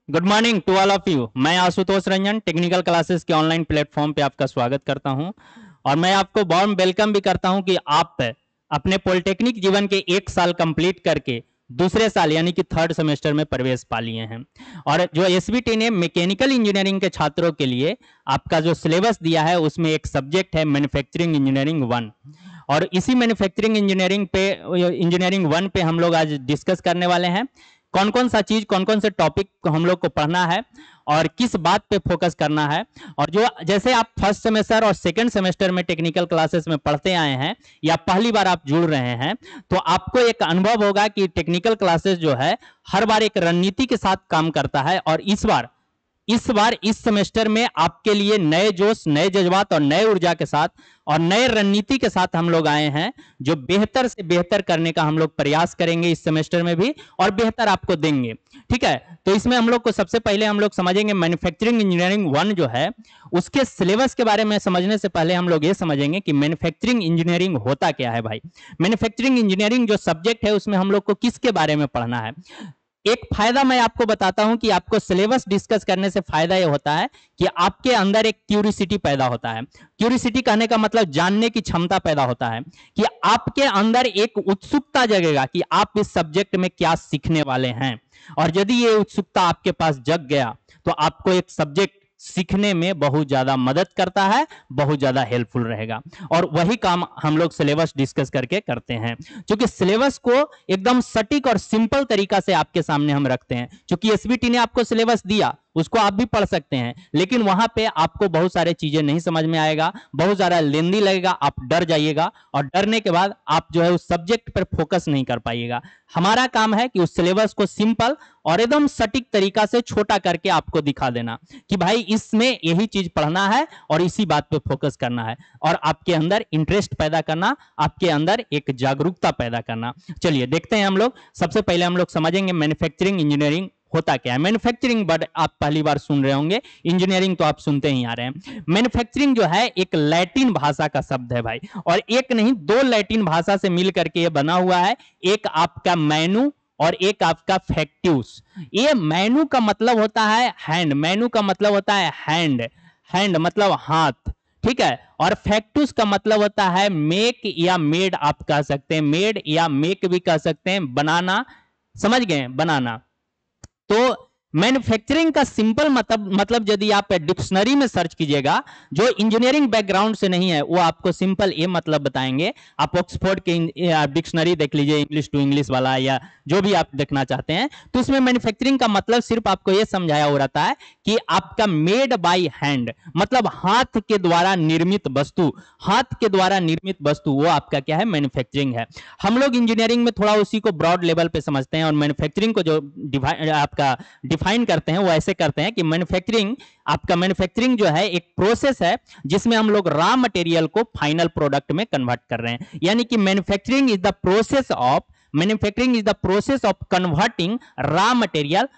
Good morning to all of you. मैं Ashutosh Ranjan technical classes के online platform पे आपका स्वागत करता हूं और मैं आपको वार्म वेलकम भी करता हूं कि आप अपने पॉलिटेक्निक जीवन के एक साल कंप्लीट करके दूसरे साल यानी कि थर्ड सेमेस्टर में प्रवेश पा लिए हैं। और जो एसबीटी ने मैकेनिकल इंजीनियरिंग के छात्रों के लिए आपका जो सिलेबस दिया है उसमें एक सब्जेक्ट है मैन्युफैक्चरिंग इंजीनियरिंग 1। और इसी मैन्युफैक्चरिंग इंजीनियरिंग 1 पे हम लोग आज डिस्कस करने वाले हैं कौन कौन सा चीज कौन कौन से टॉपिक को हम लोग को पढ़ना है और किस बात पे फोकस करना है। और जो जैसे आप फर्स्ट सेमेस्टर और सेकंड सेमेस्टर में टेक्निकल क्लासेस में पढ़ते आए हैं या पहली बार आप जुड़ रहे हैं तो आपको एक अनुभव होगा कि टेक्निकल क्लासेस जो है हर बार एक रणनीति के साथ काम करता है। और इस सेमेस्टर में आपके लिए नए जोश, नए जज्बात और नए ऊर्जा के साथ और नए रणनीति के साथ हम लोग आए हैं जो बेहतर से बेहतर करने का हम लोग प्रयास करेंगे इस सेमेस्टर में भी और बेहतर आपको देंगे। ठीक है, तो इसमें हम लोग को सबसे पहले हम लोग समझेंगे मैन्युफैक्चरिंग इंजीनियरिंग 1 जो है उसके सिलेबस के बारे में समझने से पहले हम लोग ये समझेंगे कि मैन्युफैक्चरिंग इंजीनियरिंग होता क्या है। भाई, मैन्युफैक्चरिंग इंजीनियरिंग जो सब्जेक्ट है उसमें हम लोग को किसके बारे में पढ़ना है। एक फायदा मैं आपको बताता हूं कि आपको सिलेबस डिस्कस करने से फायदा यह होता है कि आपके अंदर एक क्यूरियोसिटी पैदा होता है। क्यूरियोसिटी कहने का मतलब जानने की क्षमता पैदा होता है कि आपके अंदर एक उत्सुकता जगेगा कि आप इस सब्जेक्ट में क्या सीखने वाले हैं। और यदि ये उत्सुकता आपके पास जग गया तो आपको एक सब्जेक्ट सीखने में बहुत ज्यादा मदद करता है, बहुत ज्यादा हेल्पफुल रहेगा। और वही काम हम लोग सिलेबस डिस्कस करके करते हैं क्योंकि सिलेबस को एकदम सटीक और सिंपल तरीका से आपके सामने हम रखते हैं। क्योंकि एसबीटी ने आपको सिलेबस दिया उसको आप भी पढ़ सकते हैं लेकिन वहां पे आपको बहुत सारे चीजें नहीं समझ में आएगा, बहुत ज्यादा लेंदी लगेगा, आप डर जाइएगा और डरने के बाद आप जो है उस सब्जेक्ट पर फोकस नहीं कर पाइएगा। हमारा काम है कि उस सिलेबस को सिंपल और एकदम सटीक तरीका से छोटा करके आपको दिखा देना कि भाई इसमें यही चीज पढ़ना है और इसी बात पे फोकस करना है और आपके अंदर इंटरेस्ट पैदा करना, आपके अंदर एक जागरूकता पैदा करना। चलिए देखते हैं हम लोग। सबसे पहले हम लोग समझेंगे मैन्युफैक्चरिंग इंजीनियरिंग होता क्या है। मैन्युफैक्चरिंग वर्ड आप पहली बार सुन रहे होंगे, इंजीनियरिंग तो आप सुनते ही आ रहे हैं। मैन्युफैक्चरिंग जो है एक लैटिन भाषा का शब्द है भाई, और एक नहीं दो लैटिन भाषा से मिल करके ये बना हुआ है। एक आपका मैनु और एक आपका फैक्ट्यूस। ये मैनु का मतलब होता है हैंड, मैनु का मतलब होता है हैंड, हैंड मतलब हाथ, ठीक है। और फैक्टूस का मतलब होता है मेक या मेड, आप कह सकते हैं मेड या मेक भी कह सकते हैं, बनाना, समझ गए, बनाना। तो मैन्युफैक्चरिंग का सिंपल मतलब यदि आप डिक्शनरी में सर्च कीजिएगा, जो इंजीनियरिंग बैकग्राउंड से नहीं है वो आपको सिंपल ये मतलब बताएंगे। आप ऑक्सफोर्ड के डिक्शनरी देख लीजिए, इंग्लिश टू इंग्लिश वाला या जो भी आप देखना चाहते हैं, तो उसमें मैन्युफैक्चरिंग का मतलब सिर्फ आपको ये समझाया हो रहता है कि आपका मेड बाय हैंड, मतलब हाथ के द्वारा निर्मित वस्तु, हाथ के द्वारा निर्मित वस्तु, वो आपका क्या है, मैन्युफैक्चरिंग है। हम लोग इंजीनियरिंग में थोड़ा उसी को ब्रॉड लेवल पे समझते हैं और मैन्युफैक्चरिंग को जो आपका डिफाइन करते हैं वो ऐसे करते हैं कि मैन्युफैक्चरिंग जो है एक प्रोसेस है जिसमें हम लोग रॉ मटेरियल को फाइनल प्रोडक्ट में कन्वर्ट कर रहे हैं। यानी कि manufacturing is the process of converting raw material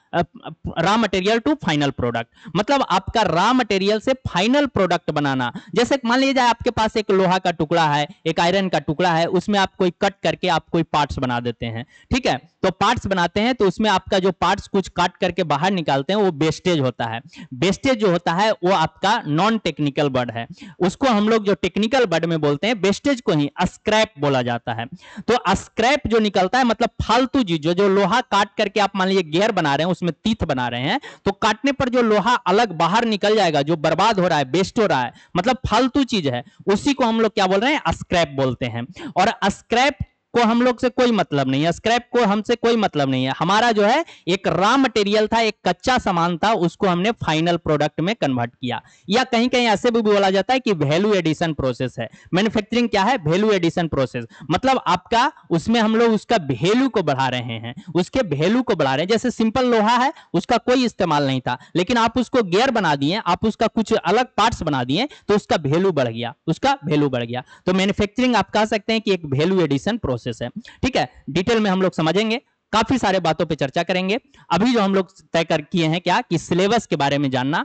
to final product. मतलब आपका रॉ मटेरियल से फाइनल प्रोडक्ट बनाना। जैसे मान लीजिए आपके पास एक लोहा का टुकड़ा है, एक आयरन का टुकड़ा है, उसमें आप कोई कट करके आप कोई पार्ट्स बना देते हैं, ठीक है। तो पार्ट्स बनाते हैं तो उसमें आपका जो पार्ट्स कुछ काट करके बाहर निकालते हैं वो वेस्टेज होता है। वेस्टेज जो होता है वो आपका नॉन टेक्निकल वर्ड है, उसको हम लोग जो टेक्निकल वर्ड में बोलते हैं वेस्टेज को ही स्क्रैप बोला जाता है। तो स्क्रैप जो निकलता है मतलब फालतू चीज, जो लोहा काट करके आप मान लीजिए गियर बना रहे हैं, उसमें तीथ बना रहे हैं, तो काटने पर जो लोहा अलग बाहर निकल जाएगा, जो बर्बाद हो रहा है, वेस्ट हो रहा है, मतलब फालतू चीज है, उसी को हम लोग क्या बोल रहे हैं, स्क्रैप बोलते हैं। और स्क्रैप को हम लोग से कोई मतलब नहीं है, स्क्रैप को हमसे कोई मतलब नहीं है। हमारा जो है एक रॉ मटेरियल था, एक कच्चा सामान था, उसको हमने फाइनल प्रोडक्ट में कन्वर्ट किया। या कहीं कहीं ऐसे भी बोला जाता है कि वैल्यू एडिशन प्रोसेस है। मैन्युफैक्चरिंग क्या है, वैल्यू एडिशन प्रोसेस, मतलब आपका उसमें हम लोग उसका वैल्यू को बढ़ा रहे हैं, उसके वैल्यू को बढ़ा रहे हैं। जैसे सिंपल लोहा है, उसका कोई इस्तेमाल नहीं था, लेकिन आप उसको गियर बना दिए, आप उसका कुछ अलग पार्ट्स बना दिए तो उसका वैल्यू बढ़ गया, उसका वैल्यू बढ़ गया। तो मैन्युफैक्चरिंग आप कह सकते हैं कि एक वैल्यू एडिशन प्रोसेस है, ठीक है। डिटेल में हम लोग समझेंगे, काफी सारे बातों पे चर्चा करेंगे। अभी जो हम लोग तय कर किए हैं क्या कि सिलेबस के बारे में जानना,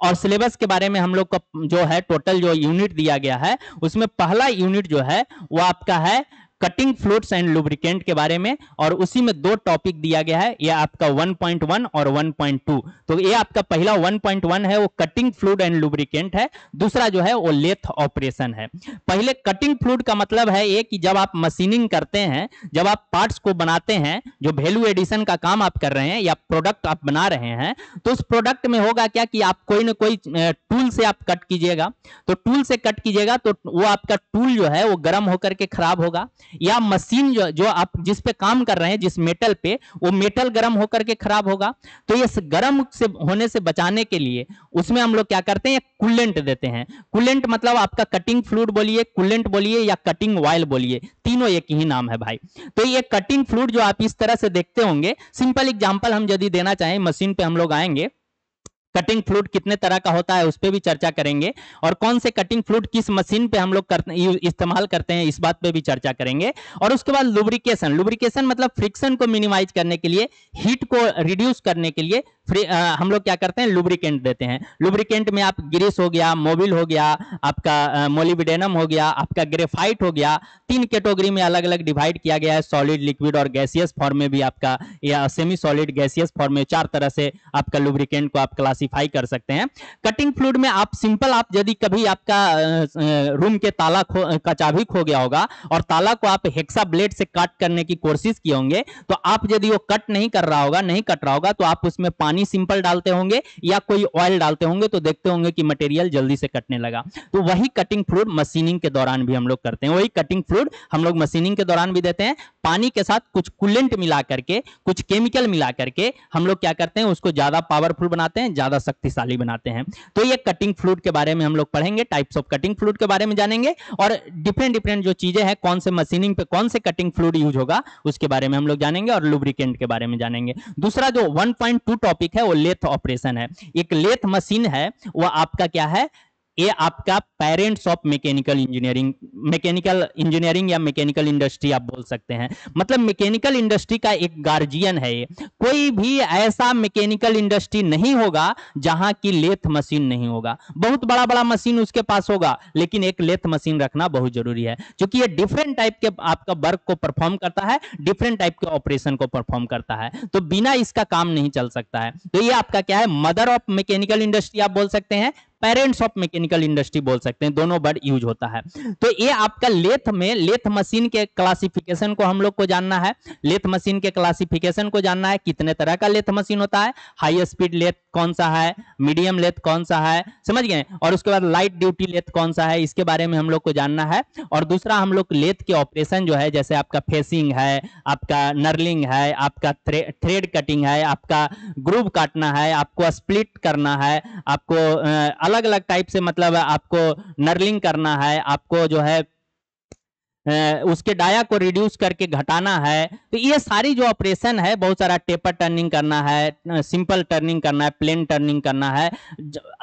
और सिलेबस के बारे में हम लोग को जो है टोटल जो यूनिट दिया गया है उसमें पहला यूनिट जो है वो आपका है कटिंग फ्लूइड्स एंड लुब्रिकेंट के बारे में, और उसी में दो टॉपिक दिया गया है, ये आपका 1.1 और 1.2। तो ये आपका पहला 1.1 है वो कटिंग फ्लूइड एंड लुब्रिकेंट है, दूसरा जो है वो लेथ ऑपरेशन है। पहले कटिंग फ्लूइड का मतलब है ये कि जब आप मशीनिंग करते हैं, जब आप पार्ट्स को बनाते हैं, जो वैल्यू एडिशन का काम आप कर रहे हैं या प्रोडक्ट आप बना रहे हैं, तो उस प्रोडक्ट में होगा क्या कि आप कोई ना कोई टूल से आप कट कीजिएगा, तो टूल से कट कीजिएगा तो वो आपका टूल जो है वो गर्म होकर के खराब होगा, या मशीन जो आप जिस पे काम कर रहे हैं, जिस मेटल पे, वो मेटल गर्म होकर के खराब होगा। तो ये गर्म से होने से बचाने के लिए उसमें हम लोग क्या करते हैं, कूलेंट देते हैं। कूलेंट मतलब आपका कटिंग फ्लूइड बोलिए, कूलेंट बोलिए या कटिंग ऑयल बोलिए, तीनों एक ही नाम है भाई। तो ये कटिंग फ्लूइड जो आप इस तरह से देखते होंगे, सिंपल एग्जांपल हम यदि देना चाहें, मशीन पे हम लोग आएंगे, कटिंग फ्लूइड कितने तरह का होता है उस पर भी चर्चा करेंगे, और कौन से कटिंग फ्लूइड किस मशीन पे हम लोग इस्तेमाल करते हैं इस बात पे भी चर्चा करेंगे। और उसके बाद लुब्रिकेशन, लुब्रिकेशन मतलब फ्रिक्शन को मिनिमाइज करने के लिए, हीट को रिड्यूस करने के लिए हम लोग क्या करते हैं, लुब्रिकेंट देते हैं। लुब्रिकेंट में आप ग्रीस हो गया, मोबिल हो गया, आपका मोलिब्डेनम हो गया, आपका ग्रेफाइट हो गया, तीन कैटेगरी में अलग अलग डिवाइड किया गया है, सॉलिड, लिक्विड और गैसियस फॉर्म में भी आपका, या सेमी सॉलिड, गैसियस फॉर्म में, चार तरह से आपका लुब्रिकेंट को आप क्लासिफाई कर सकते हैं। कटिंग फ्लूइड में आप सिंपल, आप यदि कभी आपका रूम के ताला का चाबी खो गया होगा और ताला को आप हेक्सा ब्लेड से कट करने की कोशिश किए होंगे, तो आप यदि वो कट नहीं कर रहा होगा, नहीं कट रहा होगा, तो आप उसमें पानी सिंपल डालते होंगे या कोई ऑयल डालते होंगे, तो देखते होंगे कि मटेरियल जल्दी से कटने लगा। तो वही कटिंग फ्लूइड मशीनिंग के दौरान भी हम लोग करते हैं, वही कटिंग फ्लूइड हम लोग मशीनिंग के दौरान भी देते हैं। पानी के साथ कुछ कूलेंट मिला करके, कुछ केमिकल मिला करके हम लोग क्या करते हैं, उसको ज्यादा पावरफुल बनाते हैं, ज्यादा शक्तिशाली बनाते हैं। तो ये कटिंग फ्लूइड के बारे में हम लोग पढ़ेंगे, टाइप्स ऑफ कटिंग फ्लूइड के बारे में जानेंगे, और डिफरेंट डिफरेंट जो चीजें हैं, कौन से मशीनिंग पे कौन से कटिंग फ्लूइड यूज होगा उसके बारे में हम लोग जानेंगे, और लुब्रिकेंट के बारे में जानेंगे। दूसरा जो 1.2 टॉपिक है वो लेथ ऑपरेशन है। एक लेथ मशीन है, वो आपका क्या है, ये आपका parents of mechanical engineering, mechanical engineering या मैकेनिकल इंडस्ट्री आप बोल सकते हैं। मतलब मैकेनिकल इंडस्ट्री का एक गार्जियन है ये। कोई भी ऐसा मैकेनिकल इंडस्ट्री नहीं होगा जहां की लेथ मशीन नहीं होगा। बहुत बड़ा बड़ा मशीन उसके पास होगा, लेकिन एक लेथ मशीन रखना बहुत जरूरी है, क्योंकि ये डिफरेंट टाइप के आपका वर्क को परफॉर्म करता है, डिफरेंट टाइप के ऑपरेशन को परफॉर्म करता है, तो बिना इसका काम नहीं चल सकता है। तो ये आपका क्या है, मदर ऑफ मैकेनिकल इंडस्ट्री आप बोल सकते हैं, पेरेंट्स ऑफ मैकेनिकल इंडस्ट्री बोल सकते हैं, दोनों वर्ड यूज होता है। तो ये आपका लेथ में, लेथ मशीन के क्लासिफिकेशन को हम लोग को जानना है। लेथ मशीन के क्लासिफिकेशन को जानना है, कितने तरह का लेथ मशीन होता है, हाई स्पीड लेथ कौन सा है, मीडियम लेथ कौन सा है, समझ गए, और उसके बाद लाइट ड्यूटी लेथ कौन सा है, इसके बारे में हम लोग को जानना है। और दूसरा हम लोग लेथ के ऑपरेशन जो है, जैसे आपका फेसिंग है, आपका नर्लिंग है, आपका थ्रेड कटिंग है, आपका ग्रूव काटना है, आपको स्प्लिट करना है, आपको अलग अलग टाइप से, मतलब आपको नर्लिंग करना है, आपको जो है उसके डाया को रिड्यूस करके घटाना है। तो ये सारी जो ऑपरेशन है, बहुत सारा टेपर टर्निंग करना है, सिंपल टर्निंग करना है, प्लेन टर्निंग करना है,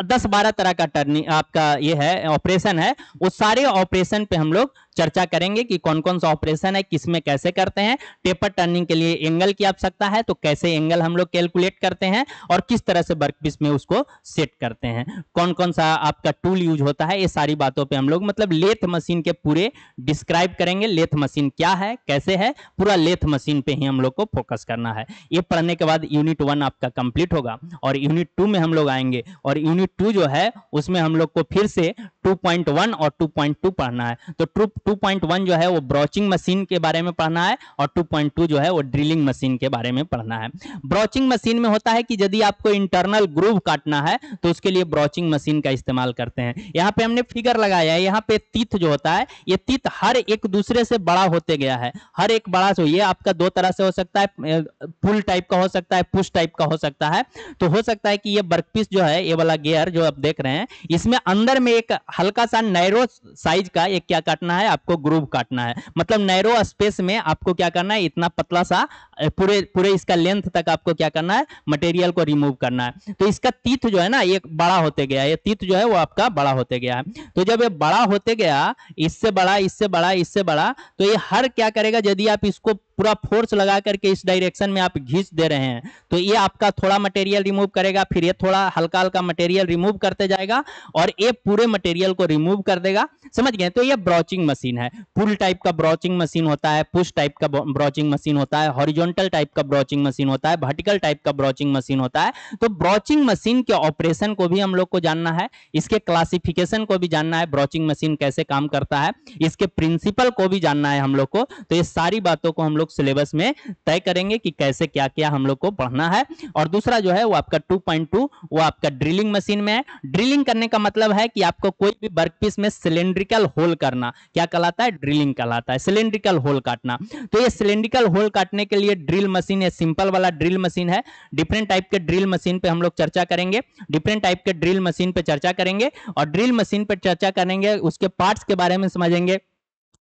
10-12 तरह का टर्निंग आपका ये है ऑपरेशन है। उस सारे ऑपरेशन पे हम लोग चर्चा करेंगे कि कौन कौन सा ऑपरेशन है, किसमें कैसे करते हैं। टेपर टर्निंग के लिए एंगल की आवश्यकता है, तो कैसे एंगल हम लोग कैलकुलेट करते हैं, और किस तरह से वर्कपीस में उसको सेट करते हैं, कौन कौन सा आपका टूल यूज होता है, ये सारी बातों पे हम लोग, मतलब लेथ मशीन के पूरे डिस्क्राइब करेंगे। लेथ मशीन क्या है, कैसे है, पूरा लेथ मशीन पे ही हम लोग को फोकस करना है। ये पढ़ने के बाद यूनिट 1 आपका कंप्लीट होगा, और यूनिट 2 में हम लोग आएंगे, और यूनिट 2 जो है उसमें हम लोग को फिर से 2.1 और 2.2 पढ़ना है। तो 2.1 जो है वो ब्रोचिंग मशीन के बारे में पढ़ना है, और 2.2 जो है वो ड्रिलिंग मशीन के बारे में पढ़ना है। ब्रोचिंग मशीन में होता है कि यदि आपको इंटरनल ग्रूव काटना है, तो उसके लिए ब्रोचिंग मशीन का इस्तेमाल करते हैं। यहाँ पे हमने फिगर लगाया है, यहाँ पे तीत जो होता है, ये तीत हर एक दूसरे से बड़ा होते गया है, हर एक बड़ा से। ये आपका दो तरह से हो सकता है, पुल टाइप का हो सकता है, पुश टाइप का हो सकता है। तो हो सकता है कि ये वर्कपीस जो है, ये वाला गियर जो आप देख रहे हैं, इसमें अंदर में एक हल्का सा नैरो साइज का एक क्या काटना है, आपको ग्रूव काटना है। मतलब नैरो स्पेस में आपको क्या करना है, इतना पतला सा पूरे इसका लेंथ तक आपको क्या करना है, मटेरियल को रिमूव करना है। तो इसका तीत जो है ना, ये बड़ा होते गया, ये तीत जो है वो आपका बड़ा होते गया है। तो जब ये बड़ा होते गया, इससे बड़ा, इससे बड़ा, इससे बड़ा, तो ये हर क्या करेगा, यदि आप इसको पूरा फोर्स लगा करके इस डायरेक्शन में आप खींच दे रहे हैं, तो ये आपका थोड़ा मटेरियल रिमूव करेगा, फिर ये थोड़ा हल्का हल्का मटेरियल रिमूव करते जाएगा और ये पूरे मटेरियल को रिमूव कर देगा। समझ गए? तो ये ब्रोचिंग मशीन है। पुल टाइप का ब्रोचिंग मशीन होता है, पुश टाइप का ब्रोचिंग मशीन होता है, हॉरिजॉन्टल टाइप का ब्रोचिंग मशीन होता है, वर्टिकल टाइप का ब्रोचिंग मशीन होता है। तो ब्रोचिंग मशीन के ऑपरेशन को भी हम लोग को जानना है, इसके क्लासिफिकेशन को भी जानना है, ब्रोचिंग मशीन कैसे काम करता है, इसके प्रिंसिपल को भी जानना है हम लोग को। तो ये सारी बातों को हम लोग सिलेबस में तय करेंगे कि कैसे क्या क्या हम लोग को पढ़ना है। और दूसरा जो है वो आपका 2.2 वो आपका ड्रिलिंग मशीन में है। ड्रिलिंग करने का मतलब है कि आपको कोई भी वर्कपीस में सिलेंड्रिकल होल करना, क्या कहलाता है? ड्रिलिंग कहलाता है, सिलेंड्रिकल होल काटना। तो ये सिलेंड्रिकल होल काटने के लिए ड्रिल मशीन, ये सिंपल वाला ड्रिल मशीन है। डिफरेंट टाइप के ड्रिल मशीन पे हम लोग चर्चा करेंगे, डिफरेंट टाइप के ड्रिल मशीन पे चर्चा करेंगे और ड्रिल मशीन पे चर्चा करेंगे, उसके पार्ट्स के बारे में समझेंगे।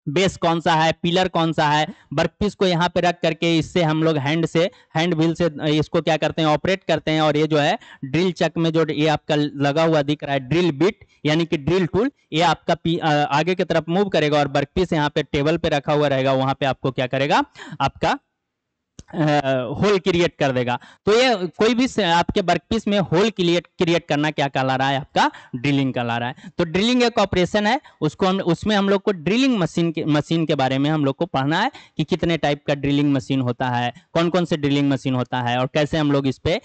बेस कौन सा है, पिलर कौन सा है, वर्कपीस को यहाँ पे रख करके इससे हम लोग हैंड व्हील से इसको क्या करते हैं? ऑपरेट करते हैं। और ये जो है ड्रिल चक में जो ये आपका लगा हुआ दिख रहा है ड्रिल बिट यानी कि ड्रिल टूल, ये आपका आगे की तरफ मूव करेगा और वर्कपीस यहाँ पे टेबल पे रखा हुआ रहेगा, वहां पे आपको क्या करेगा? आपका होल क्रिएट कर देगा। तो ये कोई भी आपके वर्कपीस में होल क्रिएट करना क्या कहला रहा है? आपका ड्रिलिंग कहला रहा है। तो ड्रिलिंग एक ऑपरेशन है, उसमें हम लोग को ड्रिलिंग मशीन के बारे में हम लोग को पढ़ना है कि कितने टाइप का ड्रिलिंग मशीन होता है, कौन कौन से ड्रिलिंग मशीन होता है और कैसे हम लोग इस पे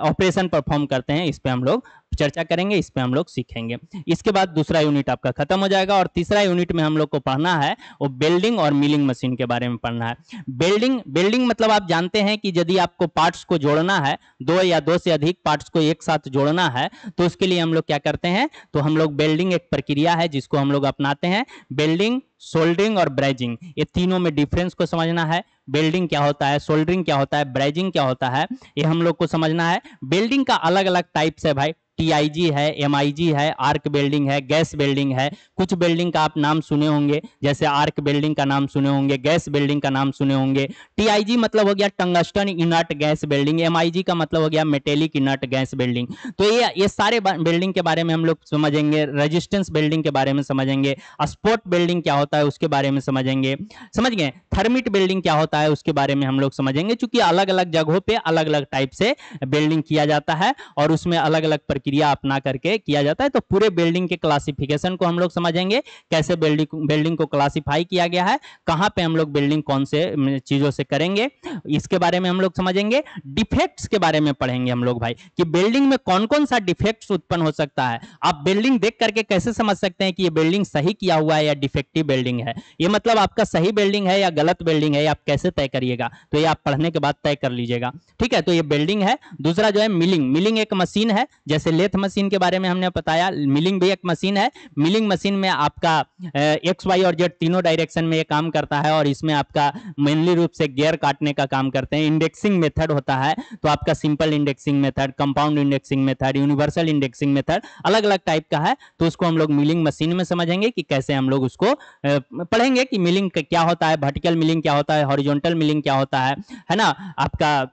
ऑपरेशन परफॉर्म करते हैं, इस पे हम लोग चर्चा करेंगे, इस पे हम लोग सीखेंगे। इसके बाद दूसरा यूनिट आपका खत्म हो जाएगा और तीसरा यूनिट में हम लोग को पढ़ना है वो बेल्डिंग और मिलिंग मशीन के बारे में पढ़ना है। बेल्डिंग मतलब आप जानते हैं कि यदि आपको पार्ट्स को जोड़ना है, दो या दो से अधिक पार्ट्स को एक साथ जोड़ना है, तो उसके लिए हम लोग क्या करते हैं? तो हम लोग बेल्डिंग एक प्रक्रिया है जिसको हम लोग अपनाते हैं। बेल्डिंग, सोल्डरिंग और ब्रेजिंग, ये तीनों में डिफरेंस को समझना है। बेल्डिंग क्या होता है, सोल्डरिंग क्या होता है, ब्रेजिंग क्या होता है, ये हम लोग को समझना है। बेल्डिंग का अलग अलग टाइप्स है भाई, टीआईजी है, एमआईजी है, आर्क बेल्डिंग है, गैस बेल्डिंग है। कुछ बेल्डिंग का आप नाम सुने होंगे, जैसे आर्क बेल्डिंग का नाम सुने होंगे, गैस बेल्डिंग का नाम सुने होंगे। टीआईजी मतलब हो गया tungsten inert gas welding, MIG का मतलब हो गया मेटेलिक इनर्ट गैस बेल्डिंग। तो ये सारे बेल्डिंग के बारे में हम लोग समझेंगे। रेजिस्टेंस बेल्डिंग के बारे में समझेंगे, स्पॉट बेल्डिंग क्या होता है उसके बारे में समझेंगे, समझ गए? थर्मिट बेल्डिंग क्या होता है उसके बारे में हम लोग समझेंगे, क्योंकि अलग अलग जगहों पे अलग अलग टाइप से बेल्डिंग किया जाता है और उसमें अलग अलग प्रक्रिया अपना करके किया जाता है। तो पूरे बिल्डिंग के क्लासिफिकेशन को हम लोग समझेंगे, कैसे बिल्डिंग को क्लासिफाई किया गया है, कहां पे हम लोग बिल्डिंग कौन से चीजों से करेंगे, इसके बारे में हम लोग समझेंगे। डिफेक्ट्स के बारे में पढ़ेंगे हम लोग भाई कि बिल्डिंग में कौन कौन सा डिफेक्ट्स उत्पन्न हो सकता है। आप बिल्डिंग देख करके कैसे समझ सकते हैं कि ये बिल्डिंग सही किया हुआ है या डिफेक्टिव बिल्डिंग है? ये मतलब आपका सही बिल्डिंग है या गलत बिल्डिंग है, आप कैसे तय करिएगा? तो ये आप पढ़ने के बाद तय कर लीजिएगा, ठीक है? तो ये बिल्डिंग है। दूसरा जो है मिलिंग एक मशीन है, जैसे लेथ मशीन के बारे में हमने बताया, मिलिंग भी एक मशीन है। मिलिंग मशीन में आपका एक्स वाई और जेड तीनों डायरेक्शन में ये काम करता है और इसमें आपका मेनली रूप से गियर काटने का काम करते हैं। इंडेक्सिंग मेथड होता है, तो आपका simple indexing method, compound indexing method, universal indexing method, अलग अलग टाइप का है। तो उसको हम लोग मिलिंग मशीन में समझेंगे कि कैसे हम लोग उसको पढ़ेंगे कि मिलिंग क्या होता है, वर्टिकल मिलिंग क्या होता है, हॉरिजॉन्टल मिलिंग क्या होता है ना? आपका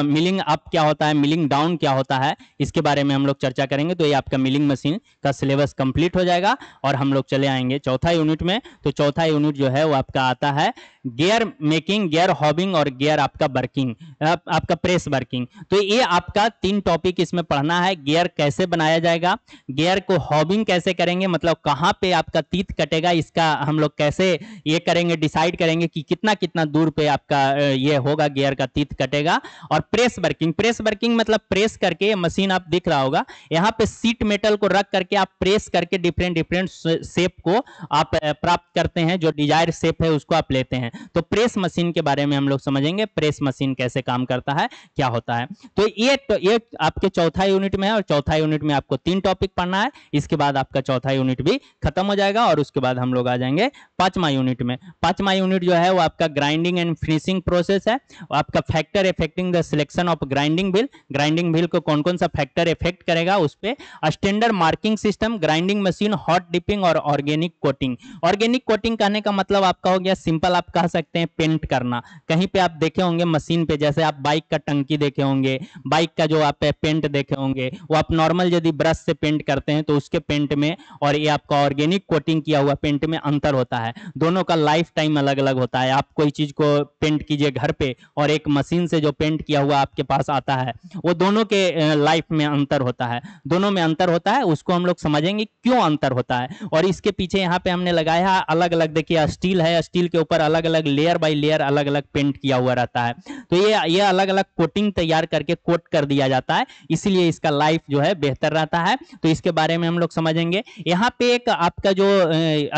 मिलिंग अप क्या होता है, मिलिंग डाउन क्या होता है, इसके बारे में हम लोग चर्चा करेंगे। तो ये आपका मिलिंग मशीन का सिलेबस कंप्लीट हो जाएगा और हम लोग चले आएंगे चौथा यूनिट में। तो चौथा यूनिट जो है वो आपका आता है गियर मेकिंग, गियर हॉबिंग और गियर आपका वर्किंग, आपका प्रेस वर्किंग। तो ये आपका 3 टॉपिक इसमें पढ़ना है। गियर कैसे बनाया जाएगा, गियर को हॉबिंग कैसे करेंगे, मतलब कहाँ पे आपका तीत कटेगा, इसका हम लोग कैसे ये करेंगे, डिसाइड करेंगे कि कितना कितना दूर पे आपका ये होगा, गियर का तीत कटेगा। और प्रेस वर्किंग मतलब प्रेस करके, मशीन आप दिख रहा होगा, यहाँ पे सीट मेटल को रख करके आप प्रेस करके डिफरेंट शेप को आप प्राप्त करते हैं, जो डिजायर शेप है उसको आप लेते हैं। तो प्रेस मशीन के बारे में हम लोग समझेंगे, प्रेस मशीन कैसे काम करता है, क्या होता है। तो ये आपके चौथा यूनिट में है और चौथा यूनिट में आपको 3 टॉपिक पढ़ना है। इसके बाद आपका चौथा यूनिट भी खत्म हो जाएगा और उसके बाद हम लोग आ जाएंगे 5वां यूनिट में। 5वां यूनिट जो है वो आपका ग्राइंडिंग एंड फिनिशिंग प्रोसेस है। आपका factor affecting the selection of grinding wheel को कौन कौन सा फैक्टर इफेक्ट करेगा उस पे, standard marking system, grinding machine, hot dipping और ऑर्गेनिक कोटिंग। ऑर्गेनिक कोटिंग कहने का मतलब आपका हो गया सिंपल, आप कह सकते हैं पेंट करना। कहीं पे आप देखे होंगे मशीन पे, जैसे आप बाइक का टंकी देखे होंगे, बाइक का जो आप पेंट देखे होंगे, वो आप नॉर्मल यदि ब्रश से पेंट करते हैं तो उसके पेंट में और ये आपका ऑर्गेनिक कोटिंग किया हुआ पेंट में अंतर होता है। दोनों का लाइफ टाइम अलग अलग होता है। आप कोई चीज को पेंट कीजिए घर पे और एक मशीन से जो पेंट किया हुआ आपके पास आता है, वो दोनों के लाइफ में अंतर होता है। दोनों में अंतर होता है, उसको हम लोग समझेंगे क्यों अंतर होता है। और इसके पीछे यहाँ पे हमने लगाया अलग अलग, देखिए स्टील है, स्टील के ऊपर अलग अलग लेयर बाय लेयर अलग अलग पेंट किया हुआ रहता है। तो ये अलग अलग कोटिंग तैयार करके कोट कर दिया जाता है, इसलिए इसका लाइफ जो है बेहतर रहता है। तो इसके बारे में हम लोग समझेंगे। यहाँ पे एक आपका जो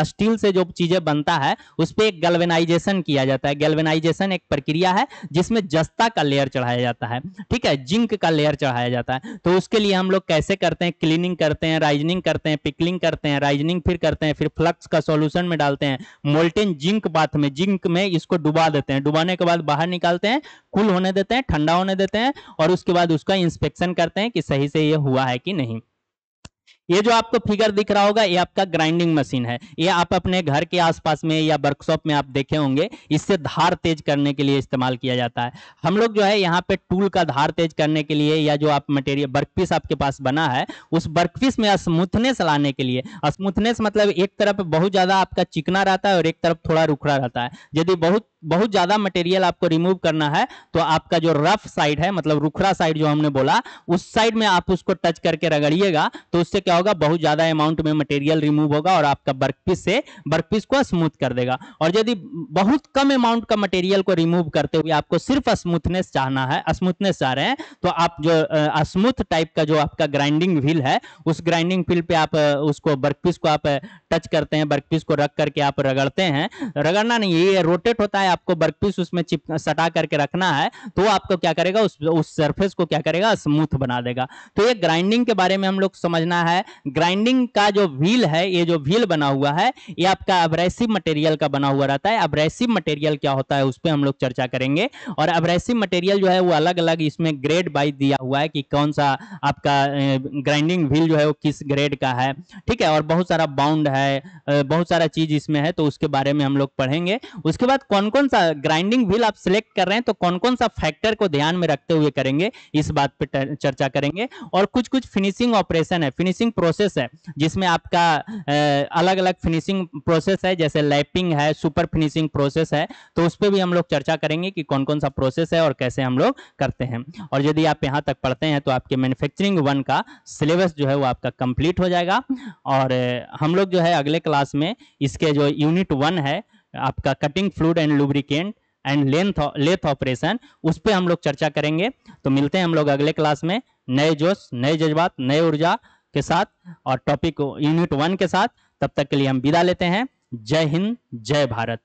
स्टील से जो चीजें बनता है उस पे एक गैल्वेनाइजेशन किया जाता है। गैल्वेनाइजेशन एक प्रक्रिया है जिसमें जस्ता का लेयर चढ़ाया जाता है, ठीक है, जिंक का लेयर चढ़ाया जाता है। तो उसके लिए हम लोग कैसे करते हैं, क्लीनिंग करते हैं, राइजनिंग करते हैं, पिकलिंग करते हैं, राइजनिंग फिर करते हैं, फिर फ्लक्स का सॉल्यूशन में डालते हैं, मोल्टेन जिंक बाथ में, जिंक में इसको डुबा देते हैं, डुबाने के बाद बाहर निकालते हैं, कूल होने देते हैं, ठंडा होने देते हैं और उसके बाद उसका इंस्पेक्शन करते हैं कि सही से ये हुआ है कि नहीं। ये जो आपको फिगर दिख रहा होगा ये आपका ग्राइंडिंग मशीन है। ये आप अपने घर के आसपास में या वर्कशॉप में आप देखे होंगे, इससे धार तेज करने के लिए इस्तेमाल किया जाता है। हम लोग जो है यहाँ पे टूल का धार तेज करने के लिए या जो आप मटेरियल वर्कपीस आपके पास बना है उस वर्कपीस में स्मूथनेस लाने के लिए, स्मूथनेस मतलब एक तरफ बहुत ज्यादा आपका चिकना रहता है और एक तरफ थोड़ा रुखड़ा रहता है। यदि बहुत ज्यादा मटेरियल आपको रिमूव करना है तो आपका जो रफ साइड है, मतलब रुखड़ा साइड जो हमने बोला, उस साइड में आप उसको टच करके रगड़िएगा तो उससे क्या होगा, बहुत ज्यादा अमाउंट में मटेरियल रिमूव होगा और आपका वर्कपीस को स्मूथ कर देगा। और यदि बहुत कम अमाउंट का मटेरियल को रिमूव करते हुए आपको सिर्फ स्मूथनेस चाहना है, स्मूथनेस चाह रहे हैं, तो आप जो स्मूथ टाइप का जो आपका ग्राइंडिंग व्हील है उस ग्राइंडिंग व्हील पे आप उसको वर्कपीस को आप टच करते हैं, वर्कपीस को रख करके आप रगड़ते हैं। रगड़ना नहीं, ये रोटेट होता है, आपको वर्कपीस उसमें सटा करके रखना है तो आपको क्या करेगा, उस सरफेस को क्या करेगा, स्मूथ बना देगा। तो ये ग्राइंडिंग के बारे में हम लोग समझना है। ग्राइंडिंग का जो व्हील है, ये जो व्हील बना हुआ है ये आपका एब्रेसिव मटेरियल का बना हुआ रहता है। एब्रेसिव मटेरियल क्या होता है उस पर हम लोग चर्चा करेंगे। और एब्रेसिव मटेरियल जो है वो अलग अलग इसमें ग्रेड वाइज दिया हुआ है कि कौन सा आपका ग्राइंडिंग व्हील जो है वो किस ग्रेड का है, ठीक है। और बहुत सारा बाउंड है, बहुत सारा चीज इसमें है, तो उसके बारे में हम लोग पढ़ेंगे। उसके बाद कौन कौन सा ग्राइंडिंग व्हील आप सिलेक्ट कर रहे हैं तो कौन कौन सा फैक्टर को ध्यान में रखते हुए करेंगे, इस बात पे चर्चा करेंगे। और कुछ कुछ फिनिशिंग ऑपरेशन है, फिनिशिंग प्रोसेस है, जिसमें आपका अलग अलग फिनिशिंग प्रोसेस है, जैसे लैपिंग है, सुपर फिनिशिंग प्रोसेस है, तो उस पर भी हम लोग चर्चा करेंगे कि कौन कौन सा प्रोसेस है और कैसे हम लोग करते हैं। और यदि आप यहाँ तक पढ़ते हैं तो आपके मैन्युफैक्चरिंग 1 का सिलेबस जो है वो आपका कंप्लीट हो जाएगा। और हम लोग जो है अगले क्लास में इसके जो यूनिट 1 है आपका cutting fluid and lubricant and lathe operation, उस पर हम लोग चर्चा करेंगे। तो मिलते हैं हम लोग अगले क्लास में नए जोश, नए जज्बात, नए ऊर्जा के साथ और टॉपिक यूनिट 1 के साथ। तब तक के लिए हम विदा लेते हैं। जय हिंद, जय भारत।